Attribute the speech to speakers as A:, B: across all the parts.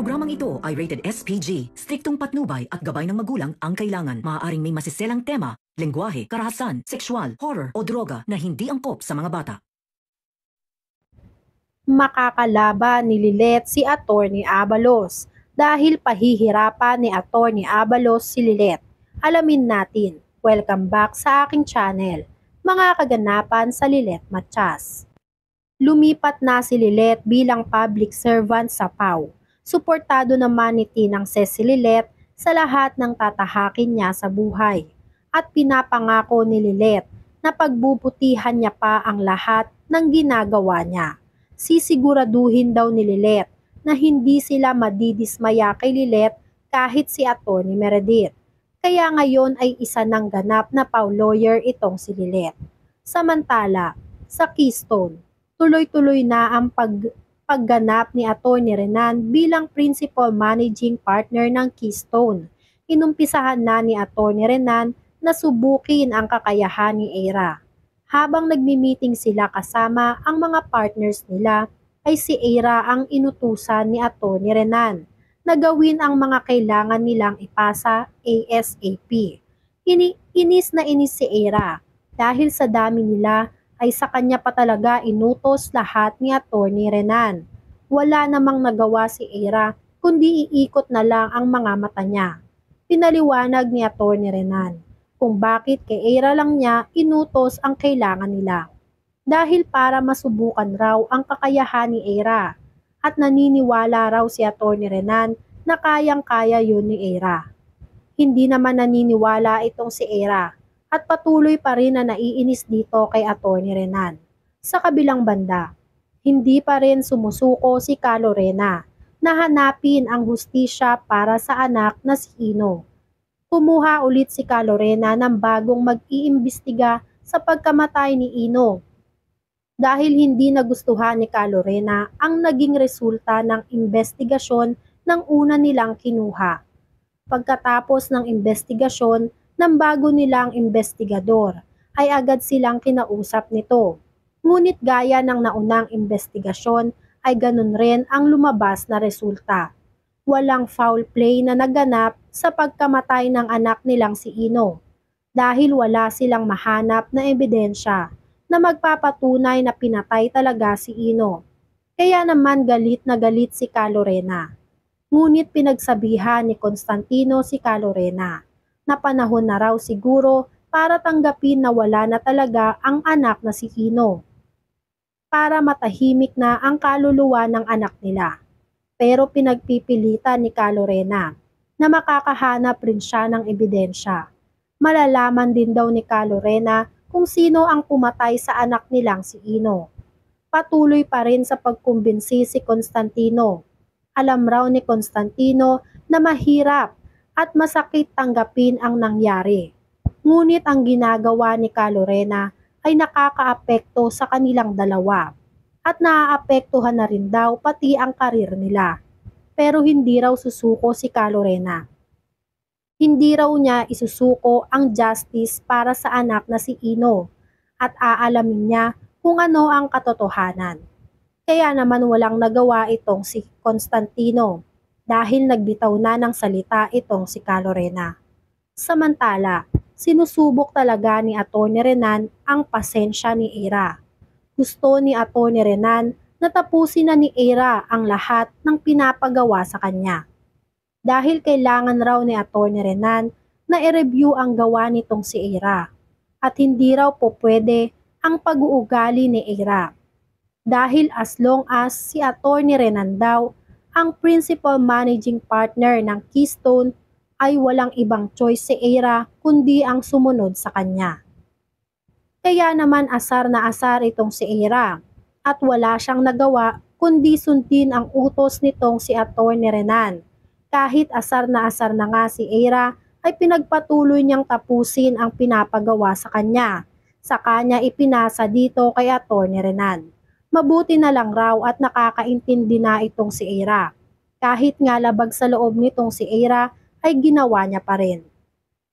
A: Programang ito ay rated SPG. Striktong patnubay at gabay ng magulang ang kailangan. Maaaring may masiselang tema, lengguwahe, karahasan, sexual, horror o droga na hindi angkop sa mga bata.
B: Makakalaban ni Lilet si Atty. Abalos dahil pahihirapan ni Atty. Abalos si Lilet. Alamin natin. Welcome back sa aking channel. Mga kaganapan sa Lilet Matias. Lumipat na si Lilet bilang public servant sa PAW. Suportado naman ni Tinang si Lilet sa lahat ng tatahakin niya sa buhay. At pinapangako ni Lilet na pagbubutihan niya pa ang lahat ng ginagawa niya. Sisiguraduhin daw ni Lilet na hindi sila madidismaya kay Lilet kahit si Atty. Meredith. Kaya ngayon ay isa ng ganap na PAW lawyer itong si Lilet. Samantala, sa Keystone, tuloy-tuloy na ang pagganap ni Atty. Renan bilang Principal Managing Partner ng Keystone. Inumpisahan na ni Atty. Renan na subukin ang kakayahan ni Eira. Habang nagmi-meeting sila kasama ang mga partners nila, ay si Eira ang inutusan ni Atty. Renan na gawin ang mga kailangan nilang ipasa ASAP. Inis na inis si Eira dahil sa dami nila ay sa kanya pa talaga inutos lahat ni Atty. Renan. Wala namang nagawa si Eira kundi iikot na lang ang mga mata niya. Pinaliwanag ni Atty. Renan kung bakit kay Eira lang niya inutos ang kailangan nila. Dahil para masubukan raw ang kakayahan ni Eira at naniniwala raw si Atty. Renan na kayang-kaya yun ni Eira. Hindi naman naniniwala itong si Eira at patuloy pa rin na naiinis dito kay Atty. Renan. Sa kabilang banda, hindi pa rin sumusuko si Ka Lorena na hanapin ang hustisya para sa anak na si Ino. Kumuha ulit si Ka Lorena ng bagong mag-iimbestiga sa pagkamatay ni Ino. Dahil hindi nagustuhan ni Ka Lorena ang naging resulta ng investigasyon ng una nilang kinuha. Pagkatapos ng investigasyon, ng bago nilang investigador, ay agad silang kinausap nito. Ngunit gaya ng naunang investigasyon ay ganun rin ang lumabas na resulta. Walang foul play na naganap sa pagkamatay ng anak nilang si Ino dahil wala silang mahanap na ebidensya na magpapatunay na pinatay talaga si Ino. Kaya naman galit na galit si Ka Lorena. Ngunit pinagsabihan ni Constantino si Ka Lorena na panahon na raw siguro para tanggapin na wala na talaga ang anak na si Ino, para matahimik na ang kaluluwa ng anak nila. Pero pinagpipilitan ni Ka Lorena na makakahanap rin siya ng ebidensya. Malalaman din daw ni Ka Lorena kung sino ang pumatay sa anak nilang si Ino. Patuloy pa rin sa pagkumbinsi si Constantino. Alam raw ni Constantino na mahirap at masakit tanggapin ang nangyari. Ngunit ang ginagawa ni Ka Lorena ay nakakaapekto sa kanilang dalawa at naaapektuhan na rin daw pati ang karir nila. Pero hindi raw susuko si Ka Lorena. Hindi raw niya isusuko ang justice para sa anak na si Ino at aalamin niya kung ano ang katotohanan. Kaya naman walang nagawa itong si Constantino dahil nagbitaw na ng salita itong si Ka Lorena. Samantala, sinusubok talaga ni Atty. Renan ang pasensya ni Eira. Gusto ni Atty. Renan na tapusin na ni Eira ang lahat ng pinapagawa sa kanya. Dahil kailangan raw ni Atty. Renan na i-review ang gawa nitong si Eira at hindi raw po pwede ang pag-uugali ni Eira. Dahil as long as si Atty. Renan daw ang principal managing partner ng Keystone ay walang ibang choice si Eira kundi ang sumunod sa kanya. Kaya naman asar na asar itong si Eira at wala siyang nagawa kundi sundin ang utos nitong si Atty. Renan. Kahit asar na nga si Eira ay pinagpatuloy niyang tapusin ang pinapagawa sa kanya. Sa kanya ipinasa dito kay Atty. Renan. Mabuti na lang raw at nakakaintindi na itong si Eira. Kahit nga labag sa loob nitong si Eira ay ginawa niya pa rin.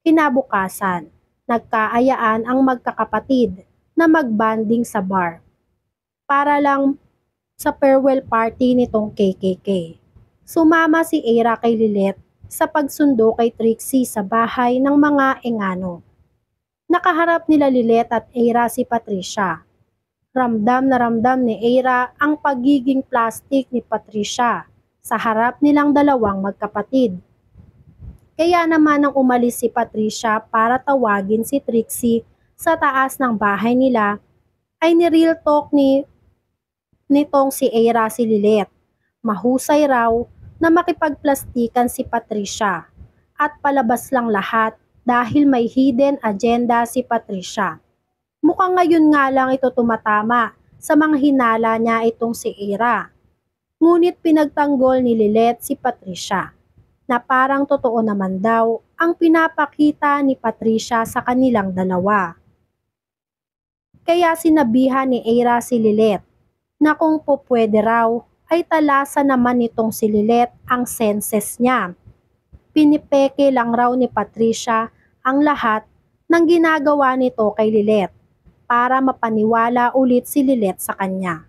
B: Kinabukasan, nagkaayaan ang magkakapatid na magbanding sa bar para lang sa farewell party nitong KKK. Sumama si Aira kay Lilet sa pagsundo kay Trixie sa bahay ng mga Engano. Nakaharap nila Lilet at Aira si Patricia. Ramdam na ramdam ni Aira ang pagiging plastic ni Patricia sa harap nilang dalawang magkapatid. Kaya naman nang umalis si Patricia para tawagin si Trixie sa taas ng bahay nila, ay ni-real talk nitong si Aira si Lilet. Mahusay raw na makipagplastikan si Patricia at palabas lang lahat dahil may hidden agenda si Patricia. Mukhang ngayon nga lang ito tumatama sa mga hinala niya itong si Aira. Ngunit pinagtanggol ni Lilet si Patricia na parang totoo naman daw ang pinapakita ni Patricia sa kanilang dalawa. Kaya sinabihan ni Aira si Lilet na kung pupwede raw ay talasan naman nitong si Lilet ang senses niya. Pinipeke lang raw ni Patricia ang lahat ng ginagawa nito kay Lilet para mapaniwala ulit si Lilet sa kanya.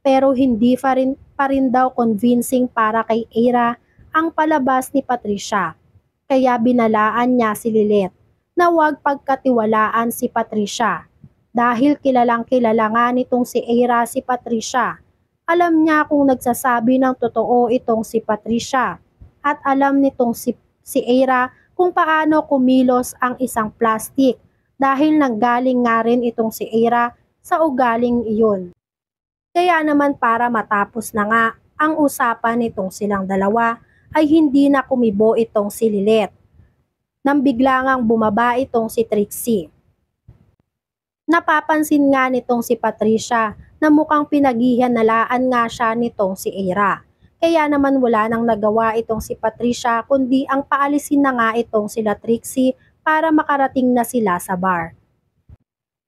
B: Pero hindi pa rin daw convincing para kay Aira ang palabas ni Patricia. Kaya binalaan niya si Lilet na huwag pagkatiwalaan si Patricia. Dahil kilalang kilala nga nitong si Aira si Patricia. Alam niya kung nagsasabi ng totoo itong si Patricia. At alam nitong si Aira kung paano kumilos ang isang plastic. Dahil nanggaling nga rin itong si Aira sa ugaling iyon. Kaya naman para matapos na nga ang usapan nitong silang dalawa ay hindi na kumibo itong si Lilet. Nang bigla ngang bumaba itong si Trixie. Napapansin nga nitong si Patricia na mukhang pinaghihinalaan nga siya nitong si Aira. Kaya naman wala nang nagawa itong si Patricia kundi ang paalisin na nga itong sila Trixie para makarating na sila sa bar.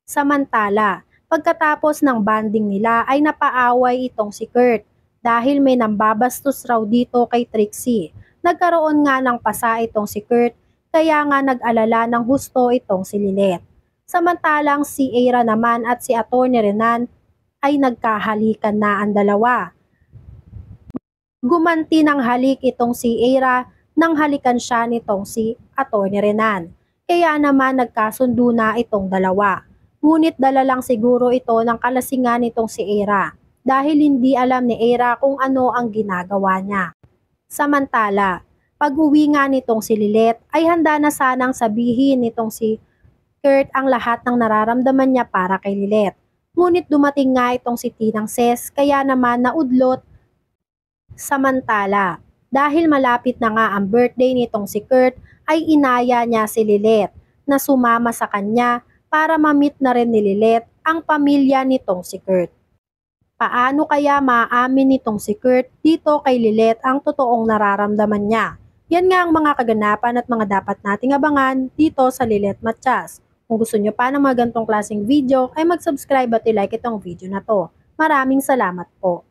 B: Samantala, pagkatapos ng banding nila ay napaaway itong si Kurt dahil may nambabastos raw dito kay Trixie. Nagkaroon nga ng pasa itong si Kurt kaya nga nag-alala ng husto itong si Lilet. Samantalang si Aira naman at si Atty. Renan ay nagkahalikan na ang dalawa. Gumanti ng halik itong si Aira nang halikan siya nitong si Atty. Renan. Kaya naman nagkasundo na itong dalawa. Ngunit dala lang siguro ito ng kalasingan nitong si Aira dahil hindi alam ni Aira kung ano ang ginagawa niya. Samantala, pag-uwi nga nitong si Lilet ay handa na sanang sabihin nitong si Kurt ang lahat ng nararamdaman niya para kay Lilet. Ngunit dumating nga itong si Tinang Ses kaya naman naudlot. Samantala, dahil malapit na nga ang birthday nitong si Kurt ay inaya niya si Lilet na sumama sa kanya para ma-meet na rin ni Lilet ang pamilya nitong si Kurt. Paano kaya maamin nitong si Kurt dito kay Lilet ang totoong nararamdaman niya? Yan nga ang mga kaganapan at mga dapat nating abangan dito sa Lilet Matias. Kung gusto nyo pa ng mga gantong klaseng video ay mag-subscribe at i-like itong video na to. Maraming salamat po.